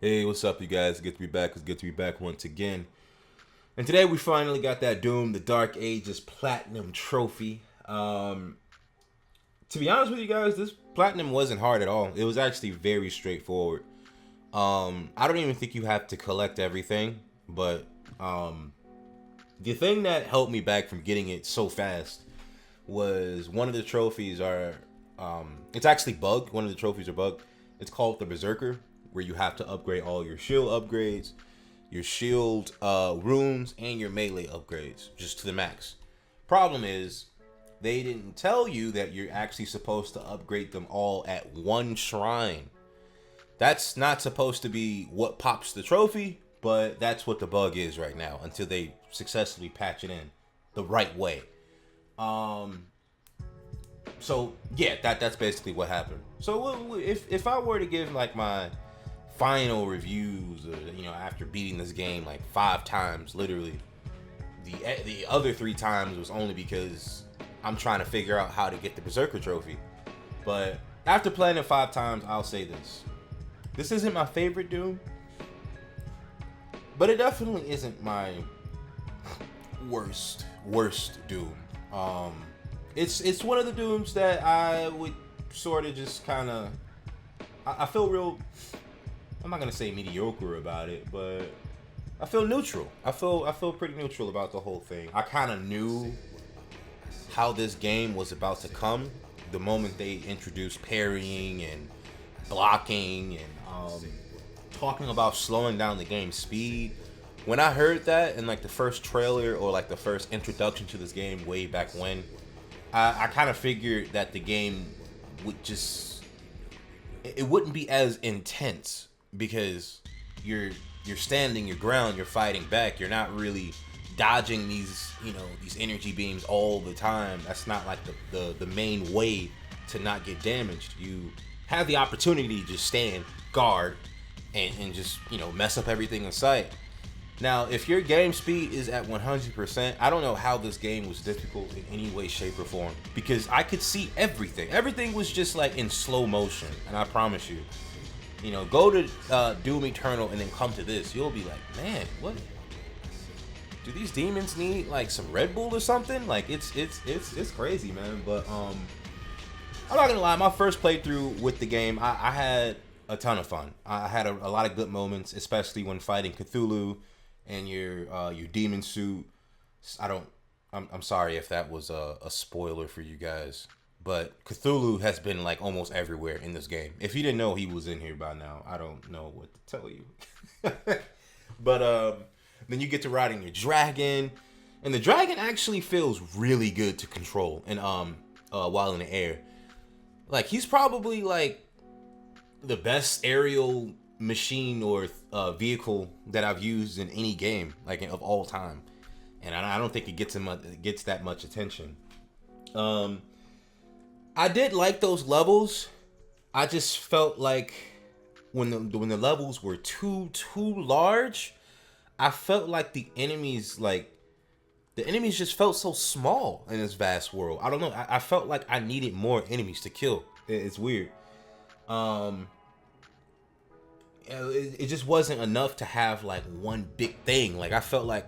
Hey, what's up, you guys? Good to be back. It's good to be back once again. And today we finally got that Doom, the Dark Ages Platinum Trophy. To be honest with you guys, this Platinum wasn't hard at all. It was actually very straightforward. I don't even think you have to collect everything, but the thing that held me back from getting it so fast was one of the trophies are, it's actually bugged. One of the trophies are bugged. It's called the Berserker, where you have to upgrade all your shield upgrades, your shield runes, and your melee upgrades just to the max. Problem is, they didn't tell you that you're actually supposed to upgrade them all at one shrine. That's not supposed to be what pops the trophy, but that's what the bug is right now until they successfully patch it in the right way. So yeah, that's basically what happened. So if I were to give like my final reviews, after beating this game like 5 times, literally, the other 3 times was only because I'm trying to figure out how to get the Berserker trophy. But after playing it 5 times, I'll say this: this isn't my favorite Doom, but it definitely isn't my worst Doom. It's one of the Dooms that I would sort of just kind of, I feel real, I'm not gonna say mediocre about it, but I feel neutral. I feel pretty neutral about the whole thing. I kind of knew how this game was about to come the moment they introduced parrying and blocking and talking about slowing down the game's speed. When I heard that in like the first trailer or like the first introduction to this game way back when, I kind of figured that the game would just, it wouldn't be as intense because you're standing your ground, you're fighting back, you're not really dodging these energy beams all the time. That's not like the main way to not get damaged. You have the opportunity to just stand guard and just mess up everything in sight. Now, if your game speed is at 100%, I don't know how this game was difficult in any way, shape, or form, because I could see everything. Everything was just like in slow motion, and I promise you, go to Doom Eternal and then come to this, you'll be like, man, what? Do these demons need like some Red Bull or something? Like it's crazy, man. But I'm not gonna lie, my first playthrough with the game, I had a ton of fun. I had a lot of good moments, especially when fighting Cthulhu and your demon suit. I'm sorry if that was a spoiler for you guys, but Cthulhu has been like almost everywhere in this game. If you didn't know he was in here by now, I don't know what to tell you. But then you get to riding your dragon, and the dragon actually feels really good to control and while in the air. Like, he's probably like the best aerial machine or vehicle that I've used in any game, like of all time, and I don't think it gets that much attention. I did like those levels. I just felt like when the levels were too large, I felt like the enemies just felt so small in this vast world. I don't know. I felt like I needed more enemies to kill. It's weird. It just wasn't enough to have like one big thing. Like, I felt like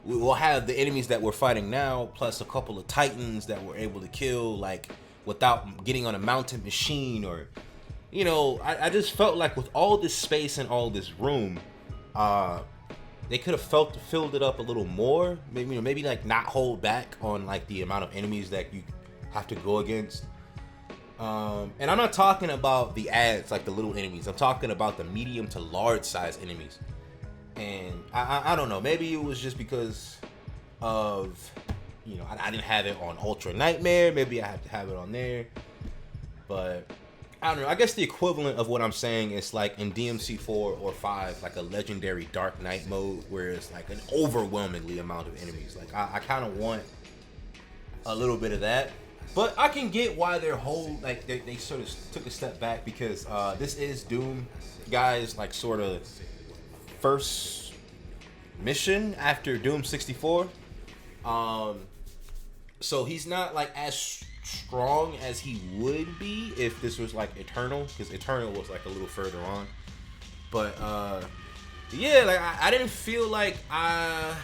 we'll have the enemies that we're fighting now, plus a couple of titans that we're able to kill, like, without getting on a mounted machine, or I just felt like with all this space and all this room, they could have filled it up a little more. Maybe like not hold back on like the amount of enemies that you have to go against. And I'm not talking about the ads, like the little enemies. I'm talking about the medium to large size enemies. And I don't know. Maybe it was just because of I didn't have it on Ultra Nightmare. Maybe I have to have it on there. But I don't know. I guess the equivalent of what I'm saying is like in DMC 4 or 5, like a legendary Dark Knight mode, where it's like an overwhelmingly amount of enemies. Like, I kind of want a little bit of that. But I can get why their whole, like, they sort of took a step back, because this is Doom, guys, like, sort of first mission after Doom 64. So he's not, like, as strong as he would be if this was, like, Eternal, because Eternal was, like, a little further on. But yeah, like I didn't feel like I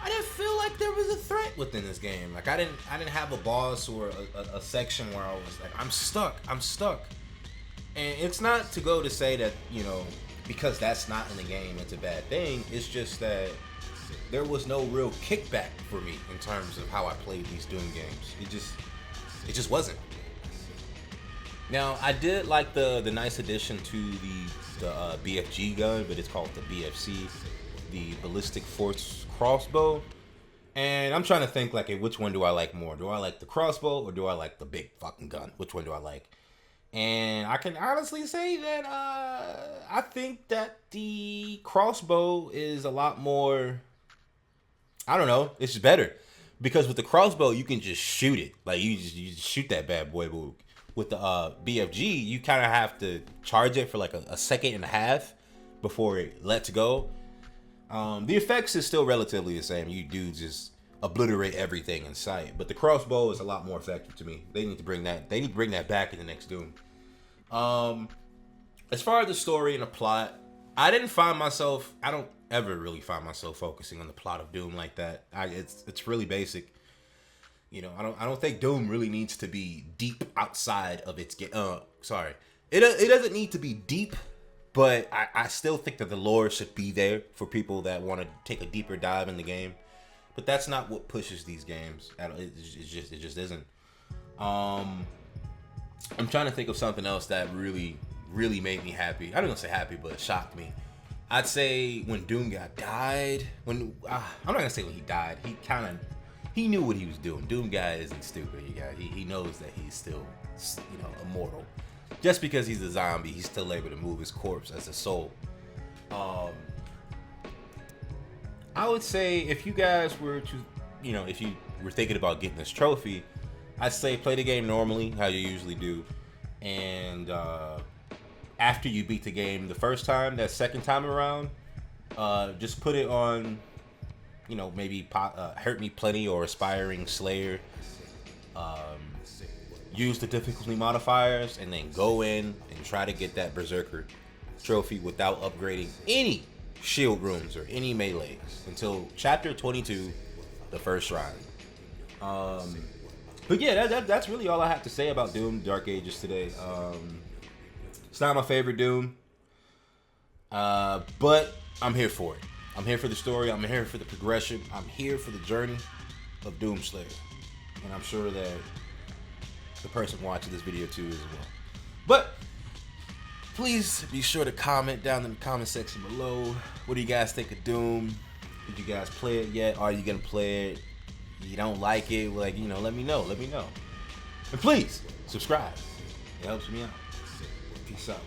didn't feel like there was a threat within this game. Like I didn't have a boss or a section where I was like, I'm stuck. And it's not to go to say that, you know, because that's not in the game, it's a bad thing. It's just that there was no real kickback for me in terms of how I played these Doom games. It just wasn't. Now I did like the nice addition to the BFG gun, but it's called the BFC, the Ballistic Force Crossbow. And I'm trying to think like, which one do I like more? Do I like the crossbow or do I like the big fucking gun? Which one do I like? And I can honestly say that I think that the crossbow is a lot more, I don't know, it's better. Because with the crossbow, you can just shoot it. Like, you just shoot that bad boy. But with the BFG, you kind of have to charge it for like a second and a half before it lets go. The effects is still relatively the same. You do just obliterate everything in sight. But the crossbow is a lot more effective to me. They need to bring that back in the next Doom. As far as the story and the plot, I don't ever really find myself focusing on the plot of Doom like that. It's really basic. You know, I don't think Doom really needs to be deep outside of its game. It doesn't need to be deep, but I still think that the lore should be there for people that want to take a deeper dive in the game. But that's not what pushes these games. It just isn't. I'm trying to think of something else that really made me happy. I don't want to say happy, but it shocked me. I'd say when Doom Guy died. I'm not gonna say when he died. He knew what he was doing. Doom Guy isn't stupid. He knows that he's still, you know, immortal. Just because he's a zombie, he's still able to move his corpse as a soul. I would say if you guys were to, you know, if you were thinking about getting this trophy, I'd say play the game normally, how you usually do. And after you beat the game the first time, that second time around, just put it on, you know, maybe Hurt Me Plenty or Aspiring Slayer. Use the difficulty modifiers and then go in and try to get that Berserker trophy without upgrading any shield rooms or any melee until chapter 22, the first shrine. But yeah, that's really all I have to say about Doom Dark Ages today. It's not my favorite Doom, but I'm here for it. I'm here for the story. I'm here for the progression. I'm here for the journey of Doomslayer. And I'm sure that the person watching this video too as well. But please be sure to comment down in the comment section below. What do you guys think of Doom? Did you guys play it yet? Are you gonna play it? You don't like it? Like, you know, let me know. And please subscribe. It helps me out. Peace out.